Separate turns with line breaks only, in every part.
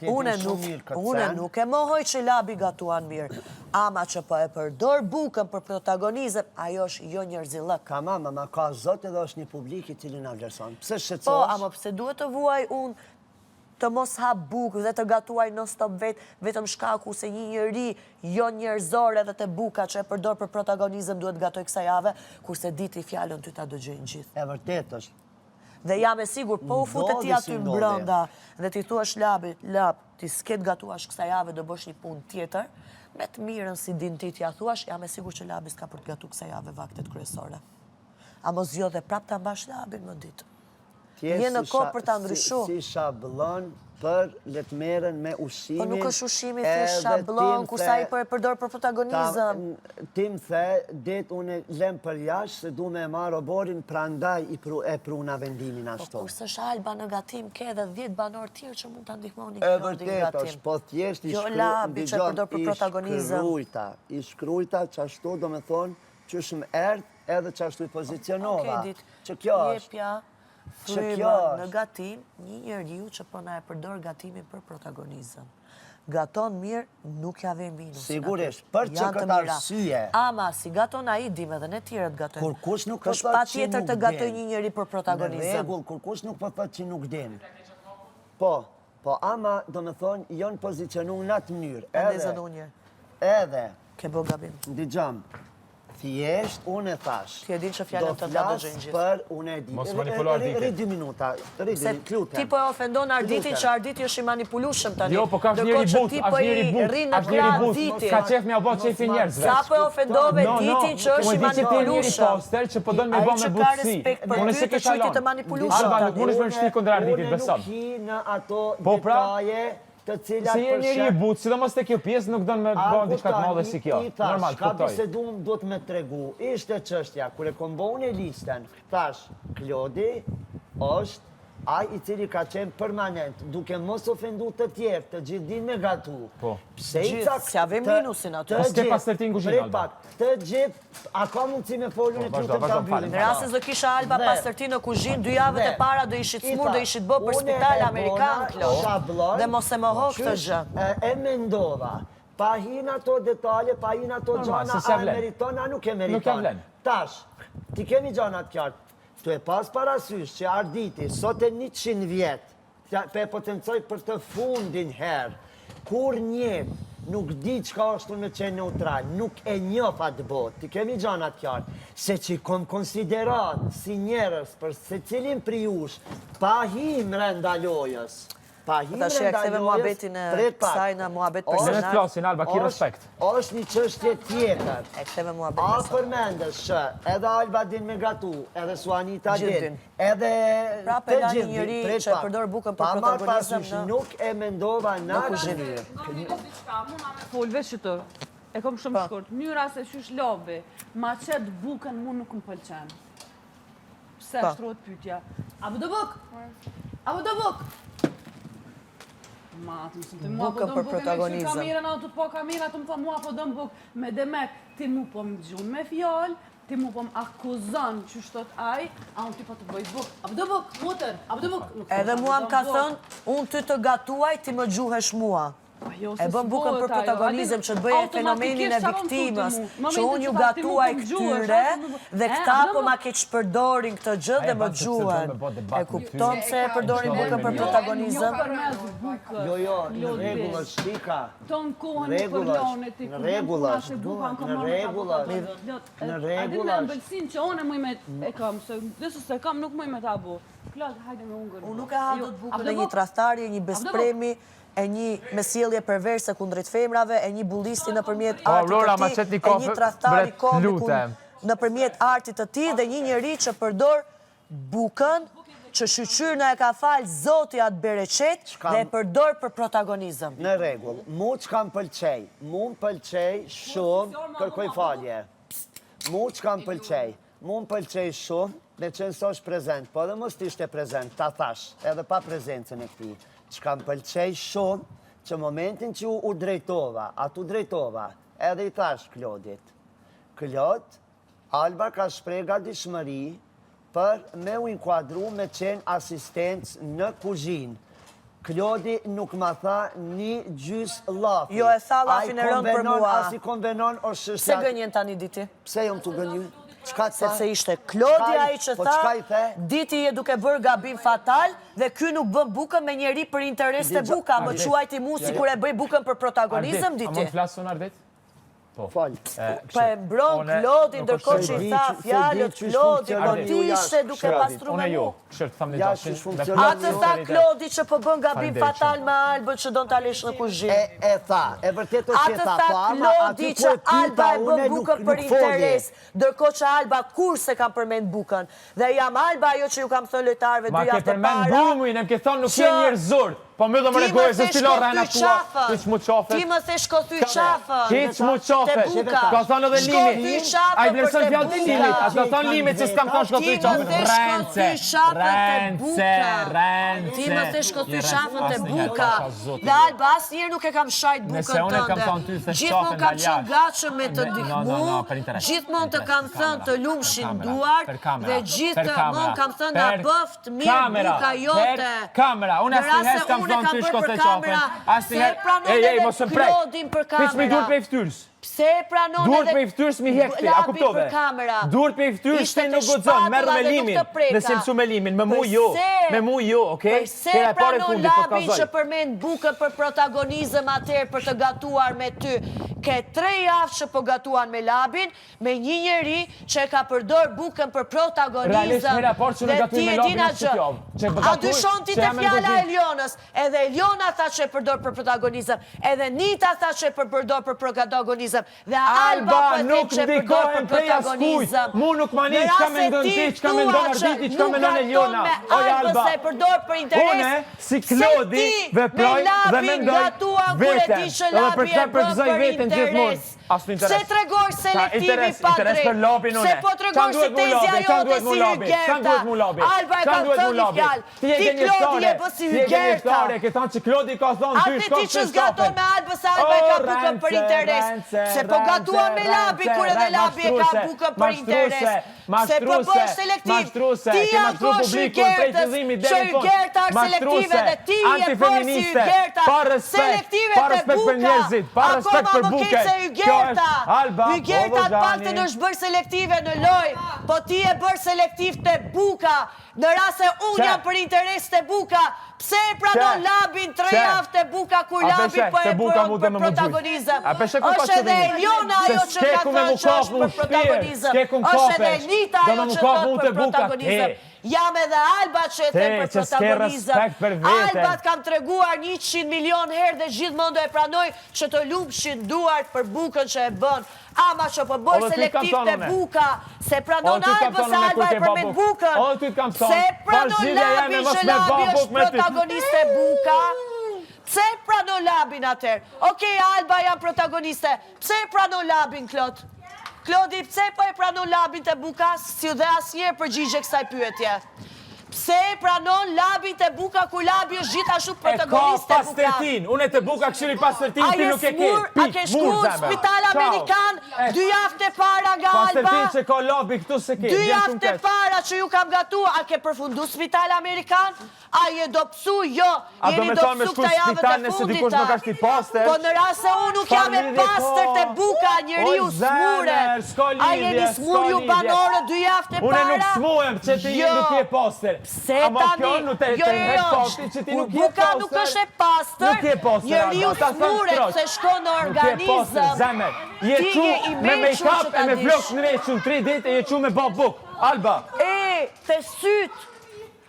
Une nuk e mohoj që labi gatuan mirë, ama që po e përdor bukën për protagonizëm, ajo është jo njerëzillëk.
Ka mama, ma ka zot edhe është një publik i cili na vlerëson. Pse shqetësohesh?
Po, ama pse duhet të vuaj unë të mos hap bukë dhe të gatuaj non stop vetëm shkaku se një njeri jo njerëzor edhe të buka që e përdor për protagonizëm duhet gatoj kësa jave, kurse diti fjallën ty ta dëgjojnë gjithë.
E vërtet është.
Dhe jam e sigur, po u fute ti aty mbrënda dhe ti thuash lab, ti s'ket gatuash kësa jave do bësh një punë tjetër, me të mirën si din ti t'ja thuash, jam e sigur që labi s'ka për të gatu kësa jave vaktet kryesore. A mos jo dhe prap të ambash labin më ditë. Një në kohë për të ndryshu.
Si shablon për letmerën me ushimin.
Po nuk është ushimi si shablon, ku sa i përdor për protagonizëm.
Tim the, det unë lem për jashtë se du me marrë oborin, prandaj e pruna vendimin ashtu.
Po kurse Alba në gatim ke edhe 10 banor tjerë që mund të ndihmoni
e vërtet është, po thjesht i shkrujta që ashtu do me thonë që shumë erdh edhe që ashtu i pozicionova. Që kjo është.
Fryma në gatim, një njeriu që po na e përdor gatimin për protagonizëm. Gaton mirë, nuk ja ve minus.
Sigurisht, për që këtë arsye.
Ama, si gaton a i, dim edhe ne tjerët gatojnë.
Kur kush nuk
është pa tjetër të gatoj një njeri për protagonizëm.
Në regull, kur kush nuk po thot që nuk din. Po, ama, do me thonë, jonë pozicionu në atë mënyrë. Edhe.
Ke bo gabim.
Ndigjam. Thjesht, unë e thash.
Ti e din që fjallën të vlad dëgjën gjithë.
Do flasë për unë e di.
Mos manipulo Arditin.
Rri 2 minuta.
Ti po e ofendon Arditin që Arditi është i manipulushëm tani.
Jo, po ka është njeri but, ka qef me abo qefi njerëzve.
Sa po e ofendove Ditin që është i manipulushëm.
Poster që po donë me bo me butësi.
Unë se ke shalon.
Alba, nuk mund është me nështi kundra Arditit, besom.
Unë nuk hi në ato detaje të cilat
se je njeri i butë, sidomos të kjo pjesë nuk donë me bënë diçka të madhe si kjo. Normal,
ka bisedum do të me tregu. Ishte çështja, kur e kom bëunë listën, thash, Klodi është ai i cili ka qenë permanent, duke mos ofendu të tjerë, të gjithë din me gatu. Pse i caktë
s'ja ve minusin atë.
S'ke pastërti në kuzhinë, Alba.
Të gjithë, a ka mundësi me folën e tutëm të mbyllim.
Në rrasë zë kisha Alba pastërti në kuzhinë, 2 javët e para do ishit smur, do ishit bë për spital Amerikan, Klod. Dhe mos e moho këtë gjë.
E mendova, pa hin ato detalje, pa hin ato gjana, a e meriton, a nuk e meriton. Tash, ti kemi gjanat qartë. Tu e pas parasysh që Arditi, sot e 100 vjetë, pe potencoj për të fundin herë, kur njët nuk di qka është me qenë neutral, nuk e njof atë botë, ti kemi gjanat qartë, se që kom konsiderat si njerës për se cilin priush, pa him renda lojës,
Ta shë e këtheve muabetin e kësaj në muabet personal.
Në të klasin, Alba, ki respekt.
Është një qështje tjetër.
E këtheve muabet
A
personal.
përmendës që edhe Alba din me gatu, edhe Suanita din, edhe
pra
të
një
gjithë
njëri që e përdor bukën për protagonizëm në...
Nuk e mendova në
kuzhinë.
Folve që të, e kom shumë shkurt, njëra se shysh lobi, ma qëtë bukën mu nuk më pëlqen. Pse shtrojt pytja? A bu do buk? A bu do buk?
Bukën për protagonizëm.
Kamerën, ato të po kamerën, ato më tha mua po dëm bukë. Me demek, ti mu po më gjunë me fjallë, ti mu po më akuzon që shtot aj, a unë ti po të bëjt bukë. A bu do bukë, mutër, a bu do bukë.
Edhe mua më ka thënë, unë ty të gatuaj, ti më gjuhesh mua. E bëm bukën për protagonizëm që të bëje fenomenin e viktimës, që unë ju gatuaj këtyre dhe këta po ma keq përdorin këtë gjë dhe më gjuhen. E kupton se e përdorin bukën për protagonizëm?
Jo, në regullë është shika.
Ton kohën në përlonit,
në regullë është, në regullë
me mbëlsin që one mëj me e kam, dhe se kam nuk mëj me ta bu. Klod, hajde me ungër.
Unë nuk e ha do të bukën e një trastarje, një bespremi, e një mesjelje perverse kundrejt femrave, e një bullisti nëpërmjet artit të ti, e një tradhtari komik nëpërmjet artit të ti, dhe një njeri që përdor bukën që shqyqyrna e ka falë Zoti atë bereqet dhe e përdor për protagonizëm.
Në regull, mu që kam pëlqej, mu më pëlqej shumë, kërkoj falje, mu që kam pëlqej, mu më pëlqej shumë, me qenë sosh prezent, po edhe mos t'ishte prezent, ta thash, edhe pa prezencën e këti. Që kam pëlqej shumë, që momentin që u drejtova, atë u drejtova, edhe i thash Klodit. Klod, Alba ka shprega dishmëri për me u inkuadru me qenë asistencë në kuzhinë. Klodi nuk ma tha një gjys lafi.
Jo, e tha lafin e rënd për mua.
As i konvenon o shëshat.
Pse gënjen tani diti?
Pse jom të gënju?
Sepse ishte Klodi ai që tha, diti je duke bërë gabim fatal dhe ky nuk bën bukën me njeri për interes të buka, më quajti mu si kur e bëj bukën për protagonizëm, diti.
A mund flasë unë Ardit?
Falë.
Pa e mbron Klodi, ndërkohë që i tha fjallët Klodi, po ti ishe duke pastru me mu. Atë tha Klodi që po bën gabim fatal me Albën që don t'alesh në kuzhinë.
E tha, e vërtet është që tha,
po ama aty ku e pyta une nuk folje. Ndërkohë që Alba kur se kam përmend bukën. Dhe jam Alba ajo që ju kam thënë lojtarëve 2 javë të para.
Ma ke përmend bumuin, e më ke thonë nuk je njerëzor. Po më do më regojë se stilo rana tua, hiç mu qafet.
Ti më the shkothy qafën.
Hiç mu qafet. Ka thonë edhe Limi. Ai vlerëson fjalët e Limit. A ka thonë Limit se s'kam thonë shkothy qafën.
Ti më the shkothy qafën te buka. Dhe Alba asnjëherë nuk e kam shajt bukën tënde. Gjithmonë kam qenë gatshëm me të ndihmu. Gjithmonë të kam thënë të lumshin duart dhe gjithmonë kam thënë na bëft mirë buka jote.
Kamera, unë asnjëherë kam thonë ty shkote qafën. Asnjëherë, mos më prek. Hiç më duhet me ftyrës.
Pse pranon
duhet me ftyrës mi hekti, a kuptove? Duhet me ftyrës ti nuk guxon, merr me Limin. Nëse mësu me Limin, me mu jo, okay?
Pse pranon Labin që përmend bukën për protagonizëm atëherë për të gatuar me ty? Ke 3 javë që po gatuan me Labin, me një njeri që ka përdor bukën për protagonizëm. Dhe ti e din atë. A dyshon ti te fjala e Elionës? Edhe Eliona tha që e përdor për protagonizëm, edhe Nita tha që e përdor për protagonizëm. Dhe Alba
nuk ndikohen prej askujt. Mu nuk ma një që ka me ndonë ti, që ka me ndonë Arditi, që ka me ndonë Eliona. Oj Alba, une si Klodi veproj dhe me ndoj veten. Edhe për të përgëzoj veten gjithmonë. Asë interes.
Se tregoj selektivi padri.
Interes për lobin une.
Se po tregoj si tezja jote si Hygerta. Alba e ka thënë fjallë. Ti Klodi e bë si Hygerta.
Ke thënë që Klodi ka thonë ty shkop
ti që zgaton me Alba se Alba e ka bukën për interes. Se po gatuan me Labi kur edhe Labi e ka bukën për interes. Se po bësh selektiv. Ti janë kosh Hygertës, që Hygerta është selektive dhe ti e bërë si Hygerta. Selektive të buka. Akoma më ketë se Hygerta të pakte në është bërë selektive në loj, po ti e bërë selektiv të buka, në rase unë jam për interes të buka, pse e pranon Labin 3 javë të buka, kur Labi po e bërë për protagonizëm. është edhe Eliona ajo që ka thënë që është për protagonizëm, është edhe Nita ajo që thënë për protagonizëm. Jam edhe Alba që e them për protagonizëm. Albat kam treguar 100 milion herë dhe gjithmonë do e pranoj që të lumpshin duart për bukën që e bën. Ama që po bërë selektiv të buka, se pranon Alba se Alba e përmet bukën. Se pranon Labi që Labi është protagoniste buka. Pse pranon Labin atër? Okej, Alba janë protagoniste. Pse pranon Labin, Klod? Klodi, pse po e pranon Labin të buka, si dhe asnjëherë përgjigje kësaj pyetje? Pse e pranon Labin të buka, ku Labi është gjithashtu protagonist të buka?
E ka pastërtin, unë e të buka këshiri pastërtin, ti nuk e ke.
A ke shku në spital Amerikan 2 javë të para nga Alba?
Pastërtin që ka Labi këtu se ke.
2 javë të para që ju kam gatu, a ke përfundu spital Amerikan? A je do pësu? Jo, jeni do pësu këta javët e fundit. Po në rrasë se unë nuk jam e pastër të buka, njëri u smure. A jeni smur ju banorë 2 javë të para?
Une nuk smuem që ti nuk je pastër.
Se tani, jo, buka nuk është e pastër, njëri u smure se shko në organizëm.
Je qu me make-up e me vlog në reqën 3 ditë e je qu me ba buk. Alba.
Te sytë.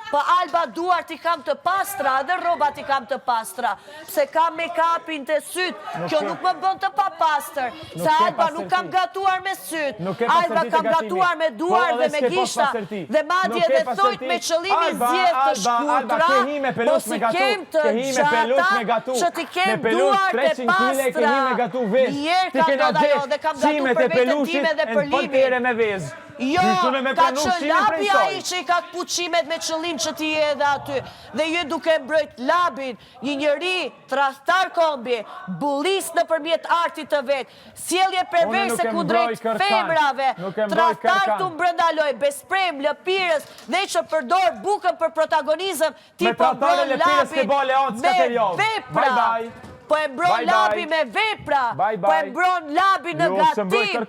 Po Alba duart i kam të pastra, dhe robat i kam të pastra. Pse kam make-upin të sytë, kjo nuk më bën të pa pastër. Se Alba nuk kam gatuar me sytë. Alba kam gatuar me duar dhe me gishta. Dhe madje dhe thojt me qëllimi zjedh të shkurtra, po si kem të gjata, që ti kem duart e pastra. Njerë ka do dhe jo, dhe kam gatu për vetën time dhe për Limin. Jo, ka qënë labi ai që i ka këpuqimet me qëllim që ti je edhe aty. Dhe ju duke mbrojt labin, një njëri, trahtar kombi, bullis në përmjet artit të vetë, sjellje perverse kundrejt femrave, trahtar të mbrëndaloj, besprem, lëpirës, dhe që përdor bukën për protagonizëm, ti po mbron labin me vepra. Po e mbron labi me vepra, po e mbron labi në gatim,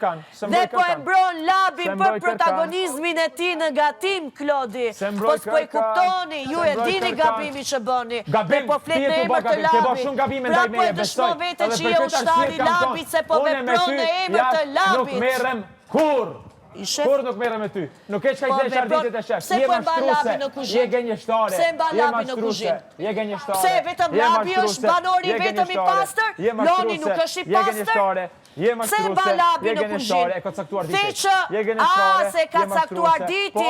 dhe po e mbron labi për protagonizmin e ti në gatim, Klodi. Po s'po i kuptoni, ju e dini gabimi që bëni, dhe po flet në emër të labit. Pra po e dëshmo vete që je ushtari labit, se po vepron në emër të labit.
Nuk merrem kur! Kur nuk merrem me ty? Nuk e qka i dhe sharditit e shef. Je mashtruese, je gënjeshtare.
Pse mba labi në kuzhinë?
Je gënjeshtare.
Pse vetëm labi është banori vetëm i pastër? Loni nuk është i pastër? Pse mba labi në kuzhinë? Dhe që, se ka caktuar diti,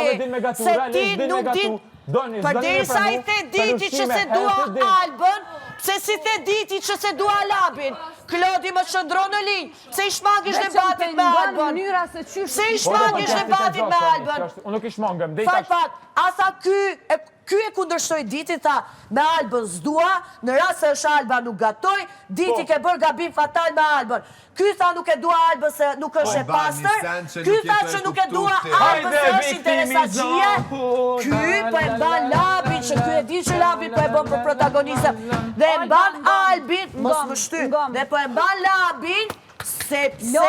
se ti nuk din, përderisa i the diti që se dua Albën, pse si the diti që se dua labin? Klodi më qëndron në linjë, pse i shmangish debatit me Albën? Pse i shmangish debatit me Albën?
Unë nuk i shmangëm.
Fat, asa ky e kundërshtoj diti, tha, me Albën s'dua, në rast se është Alba nuk gatoj, diti ke bërë gabim fatal me Albën. Ky tha nuk e dua Albën se nuk është e pastër, ky tha që nuk e dua Albën se është interesagjie, ky po e mban labin, që ky e di që labin po e bën për protagonizëm, dhe e mban Albin, mos më shty, dhe po e mban labin, sepse...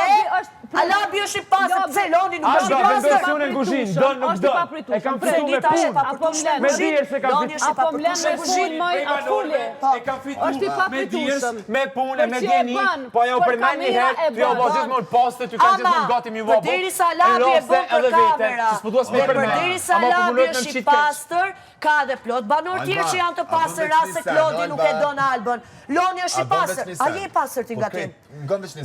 A labi është i pasër, pse Loni nuk është i pasër?
Alba, vendosë unë në kuzhinë, dënë nuk dënë. E kam fitu me punë. Me dirë se kam fitu.
Apo mlen me punë, moj, a fulli.
E kam fitu me dirë, me punë, me djeni. Po jo përmen një herë, ty o vazhjit më në postë, ty ka gjithë më gati mi vobo.
Përderisa labi e bën për kamera, dhe përderisa labi është i pasër, ka dhe plot banor tjerë që janë të pasër, rase Klodi nuk e don Albën. Loni është i pasër. A je i pasër ti nga tim?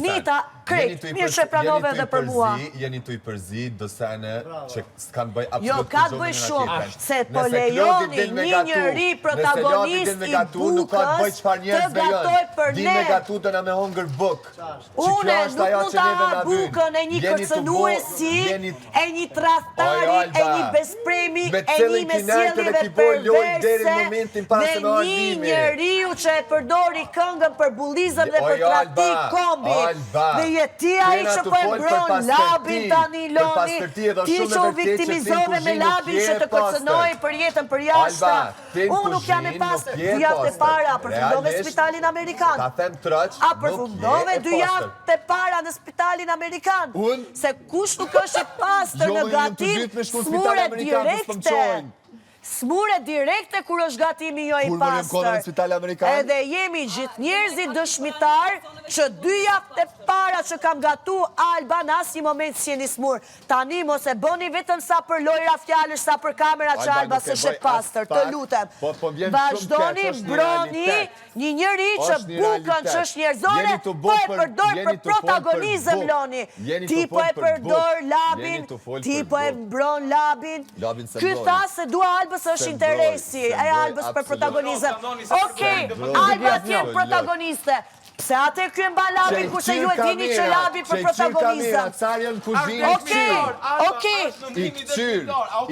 Nita, krejt, mirë që pranove dhe për mua.
Jeni të i përzi dësene që s'kanë bëj absolut
jo, ka të bëj shumë, se po lejoni një njëri protagonist i bukës të gatoj për ne.
Di me gatu të na me hongër buk.
Une nuk mund të ha bukën e një kërcënuesi, e një trahtari, e një bespremi, e një mesjelljeve perverse, dhe një njeriu që e përdori këngën për bullizëm dhe për tradhti kombi. Dhe jetia i që po e mbron labin tani Loni, ti që u viktimizove me labin që të kërcënoj për jetën për jashta. Unë nuk jam e pasër, 2 javë të para, përfundove spitalin Amerikan. A përfundove 2 javë të para në spitalin Amerikan. Se kush nuk është e pasër në gatim, smure direkte. Smure direkte kur është gatimi jo i pastër. Edhe jemi gjithë njerëzit dëshmitar që 2 javë të para që kam gatu Alba në asnjë moment si jeni smur. Tani mos e bëni vetëm sa për lojra fjalësh, sa për kamera që Alba s'është e pastër, të lutem. Vazhdoni mbroni një njeri që bukën që është njerëzore po e përdor për protagonizëm Loni. Ti po e përdor labin, ti po e mbron labin. Ky tha se dua Albës është interesi e Albës për protagonizëm. Okej, Alba tjenë protagoniste. Pse atë ky e mba labin ku se ju e dini që labi për protagonizëm.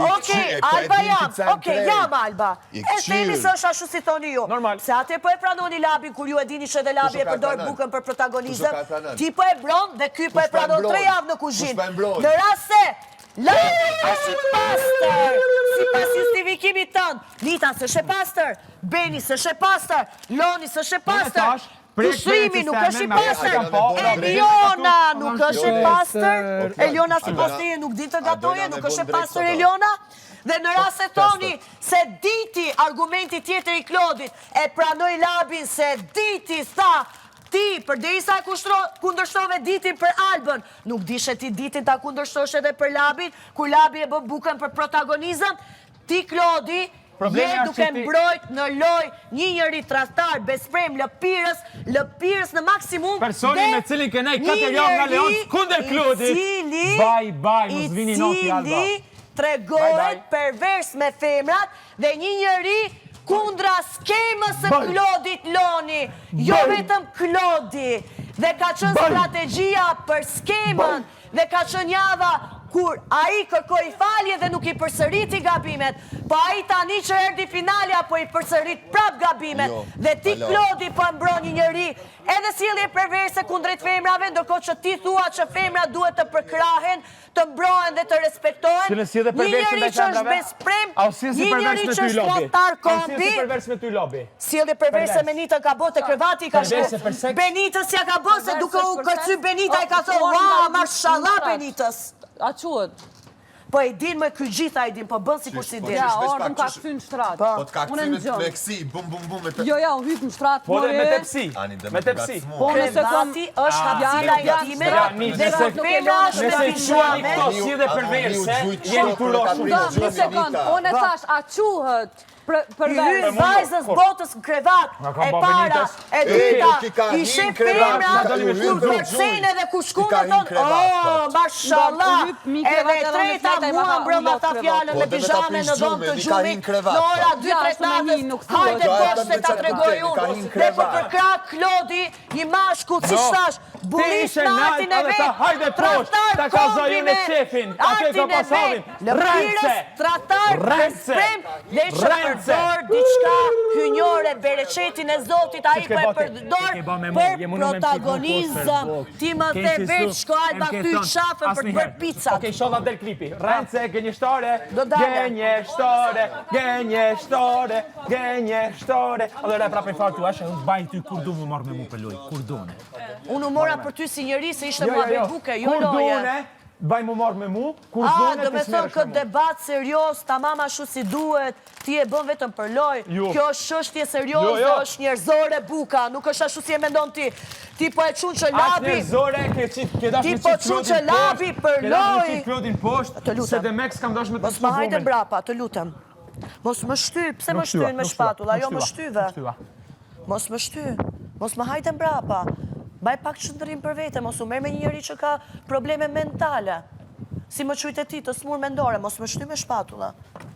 Okej, Alba jam. Okej, jam Alba. E themi se është ashtu si thoni ju. Pse atë po e pranoni labin kur ju e dini që edhe labi e përdor bukën për protagonizëm. Ti po e bron dhe ky po e pranon 3 javë në kuzhinë. Në rast se labi është i pastër, si pas justifikimit tënë. Nita s'është e pastër, Beni s'është e pastër, Loni s'është e pastër, Kushrimi nuk është i pastër, Eliona nuk është e pastër, Eliona si posteje nuk din të gatoje, nuk është e pastër Eliona. Dhe në rast se thoni se diti argumenti tjetër i Klodit, e pranoj labin se diti tha, ti, përderisa e kundërshtove ditin për Albën, nuk dishe ti ditin ta kundërshtosh edhe për labin, kur labi e bë bukën për protagonizëm, ti Klodi, je duke mbrojt në loj një njëri trahtar, besprem, lëpirës në maksimum,
personi me cilin kënej 4 javë nga Leonc kundër Klodi, mos vini noti Alba.
I cili tregohet pervers me femrat dhe një njëri kundra skemës së Klodit Loni, jo vetëm Klodi, dhe ka qënë strategjia për skemën, dhe ka qënë java kur a i kërkoj falje dhe nuk i përsëriti gabimet, po a i tani që erdi finalja po i përsërit prap gabimet, dhe ti Klodi po mbron një njëri, edhe sjellje perverse kundrejt femrave, ndërkohë që ti thua që femra duhet të përkrahen, të mbrohen dhe të respektohen, një njëri që është besprem, një njëri që është potar kombi, sjellje perverse Benita ka bote krevati ka shku, Benitës ja ka bote duke u kërcy Benita i ka thonë, wow, mashallah Benitës.
A quët?
Po e din me ky gjitha e din, po bën sikur si din.
Ja, orë më ka këthy në shtrat.
Po të ka këthy me kësi, bum, bum, bum.
Jo, ja, u hypë në shtrat,
Po dhe
more.
me tepsi. Me tepsi.
Po nëse kom...
Krevati është hapësira intime dhe femra është
Nëse
me
i quani
pijame.
këto si dhe perverse, jeni kuloshur.
Një sekund, unë e thash, a quhet
I
përverse?
hyn vajzës botës në krevat, e para, e dyta, i shef femra, kur përcene dhe kur shkune thonë, oh, mashallah, edhe e treta mua mbrëma ta fjallën me pijame në dhomë të gjumit, në ora 2-3 natës, hajde poshtë se ta tregoj unë, dhe për përkra Klodi, një mashkull, si shtash, bulis në artin e vetë, tratar kombi me artin e vetë, lëpirës, tratar, besprem, dhe ishe përdor diçka hynjore, bereqetin e Zotit, a i po e përdor për protagonizëm. Ti më the veç shko Alba ty qafën për të bërë pizzat.
Okej, sholla del klipi. Rence, gënjeshtore,
Do dalë.
gënjeshtore, gënjeshtore, gënjeshtore. Allora prapë fare tu, ashe, unë bajnë ty kur du mu marrë me mu për loj, kur dune.
Unë u mora për ty si njëri se ishte mua buke, jo
Kur
loje.
dune, bajnë mu marrë me mu, kur
A,
dune
do me
të
thonë
smerësh
këtë
me mu.
debat serios, tamam ashtu si duhet, ti e bën vetëm për loj.
Jo.
Kjo është çështje serioze,
Jo.
është njerëzore buka, nuk është ashtu si e mendon ti. Ti po e çun që
As
labi,
njerëzore, ke dash
Ti
me
po
qitë
çu që
Klodin
labi
poshtë,
për
ke dash me
loj.
qitë Klodin poshtë,
Të lutem.
se dhe mek s'kam dash me të
mos më hajde mbrapa, të lutem. Mos më shty, pse më shtyn me shpatulla, jo më shtyve. Mos më shty, mos më hajde mbrapa. Baj pak qëndrim për vete, mos u merr me një njeri që ka probleme mentale. Si më qujtë e ti të smur mendore, mos më shty me shpatulla.